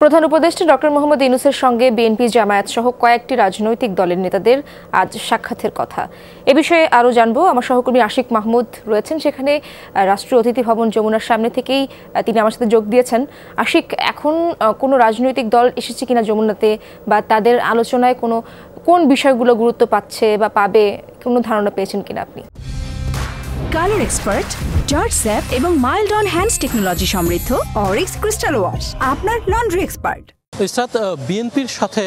প্রধান উপদেষ্টা ডক্টর মোহাম্মদ ইউনূসের সঙ্গে বিএনপি জামায়াত সহ কয়েকটি রাজনৈতিক দলের নেতাদের আজ সাক্ষাতের কথা। এ বিষয়ে আরও জানবো, আমার সহকর্মী আশিক মাহমুদ রয়েছেন সেখানে রাষ্ট্রীয় অতিথি ভবন যমুনার সামনে থেকেই তিনি আমার সাথে যোগ দিয়েছেন। আশিক, এখন কোনো রাজনৈতিক দল এসেছে কিনা যমুনাতে, বা তাদের আলোচনায় কোন বিষয়গুলো গুরুত্ব পাচ্ছে বা পাবে, কোনো ধারণা পেয়েছেন কিনা আপনি? কালার এক্সপার্ট, জর্জ স্যাপ এবং মাইল্ড অন হ্যান্ডস টেকনোলজি সমৃদ্ধ অরিক্স ক্রিস্টাল ওয়াশ আপনার লন্ড্রি এক্সপার্ট। ইসরাত, বিএনপির সাথে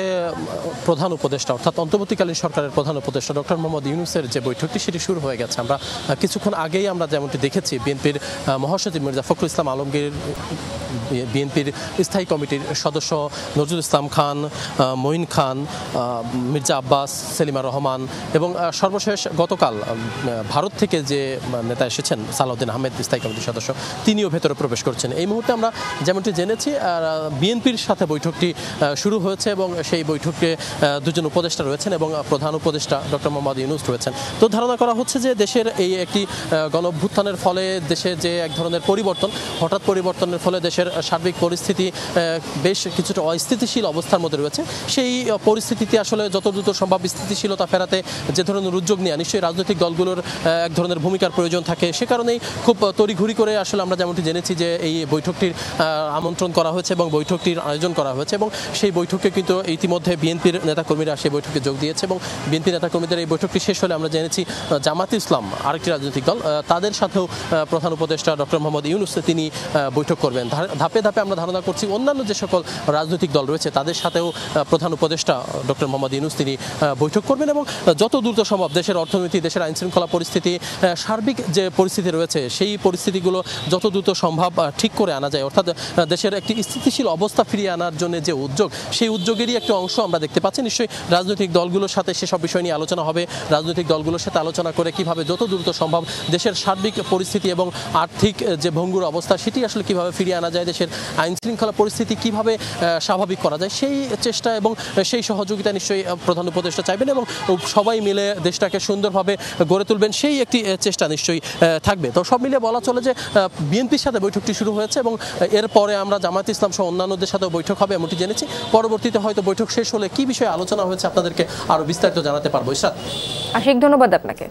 প্রধান উপদেষ্টা অর্থাৎ অন্তর্বর্তীকালীন সরকারের প্রধান উপদেষ্টা ডক্টর মোহাম্মদ ইউনূসের যে বৈঠকটি সেটি শুরু হয়ে গেছে। আমরা কিছুক্ষণ আগেই যেমনটি দেখেছি, বিএনপির মহাসচিব মির্জা ফখরুল ইসলাম আলমগীর, বিএনপির স্থায়ী কমিটির সদস্য নজরুল ইসলাম খান, মঈন খান, মির্জা আব্বাস, সেলিমা রহমান এবং সর্বশেষ গতকাল ভারত থেকে যে নেতা এসেছেন সালাউদ্দিন আহমেদ, স্থায়ী কমিটির সদস্য, তিনিও ভেতরে প্রবেশ করছেন। এই মুহূর্তে আমরা যেমনটি জেনেছি, বিএনপির সাথে বৈঠকটি শুরু হয়েছে এবং সেই বৈঠকে দুজন উপদেষ্টা রয়েছেন এবং প্রধান উপদেষ্টা ডক্টর মোহাম্মদ ইউনূস রয়েছেন। তো ধারণা করা হচ্ছে যে দেশের এই একটি গণঅভ্যুত্থানের ফলে দেশে যে এক ধরনের হঠাৎ পরিবর্তনের ফলে দেশের সার্বিক পরিস্থিতি বেশ কিছুটা অস্থিতিশীল অবস্থার মধ্যে রয়েছে। সেই পরিস্থিতিতে আসলে যত দ্রুত সম্ভব স্থিতিশীলতা ফেরাতে যে ধরনের উদ্যোগ নেওয়া নিশ্চয়ই রাজনৈতিক দলগুলোর এক ধরনের ভূমিকার প্রয়োজন থাকে। সে কারণেই খুব তড়িঘড়ি করে আসলে আমরা যেমনটি জেনেছি যে এই বৈঠকটির আমন্ত্রণ করা হয়েছে এবং বৈঠকটির আয়োজন করা হয়েছে এবং সেই বৈঠকে কিন্তু ইতিমধ্যে বিএনপির নেতাকর্মীরা সেই বৈঠকে যোগ দিয়েছে এবং বিএনপি নেতাকর্মীদের এই বৈঠকটি শেষ হলে আমরা জেনেছি জামায়াতে ইসলাম, আরেকটি রাজনৈতিক দল, তাদের সাথেও প্রধান উপদেষ্টা ডক্টর মোহাম্মদ ইউনূস তিনি বৈঠক করবেন। ধাপে ধাপে আমরা ধারণা করছি অন্যান্য যে সকল রাজনৈতিক দল রয়েছে তাদের সাথেও প্রধান উপদেষ্টা ডক্টর মোহাম্মদ ইউনূস তিনি বৈঠক করবেন এবং যত দ্রুত সম্ভব দেশের অর্থনীতি, দেশের আইনশৃঙ্খলা পরিস্থিতি, সার্বিক যে পরিস্থিতি রয়েছে সেই পরিস্থিতিগুলো যত দ্রুত সম্ভব ঠিক করে আনা যায়, অর্থাৎ দেশের একটি স্থিতিশীল অবস্থা ফিরিয়ে আনার জন্য যে উদ্যোগ, সেই উদ্যোগেরই একটা অংশ আমরা দেখতে পাচ্ছি। নিশ্চয়ই রাজনৈতিক দলগুলোর সাথে সেসব বিষয় নিয়ে আলোচনা হবে। রাজনৈতিক দলগুলোর সাথে আলোচনা করে কিভাবে যত দ্রুত সম্ভব দেশের সার্বিক পরিস্থিতি এবং আর্থিক যে ভঙ্গুর অবস্থা সেটি আসলে কিভাবে ফিরিয়ে আনা যায়, দেশের আইন শৃঙ্খলা পরিস্থিতি কিভাবে স্বাভাবিক করা যায়, সেই চেষ্টা এবং সেই সহযোগিতা নিশ্চয়ই প্রধান উপদেষ্টা চাইবেন এবং সবাই মিলে দেশটাকে সুন্দরভাবে গড়ে তুলবেন, সেই একটি চেষ্টা নিশ্চয়ই থাকবে। তো সব মিলিয়ে বলা চলে যে বিএনপির সাথে বৈঠকটি শুরু হয়েছে এবং এরপরে আমরা জামায়াতে ইসলাম সহ অন্যান্যদের সাথেও বৈঠক হবে এমনটি জেনেছি। পরবর্তীতে হয়তো বৈঠক শেষ হলে কি বিষয়ে আলোচনা হয়েছে আপনাদেরকে আরো বিস্তারিত জানাতে পারবো। ইসরাত, আশিক, ধন্যবাদ আপনাকে।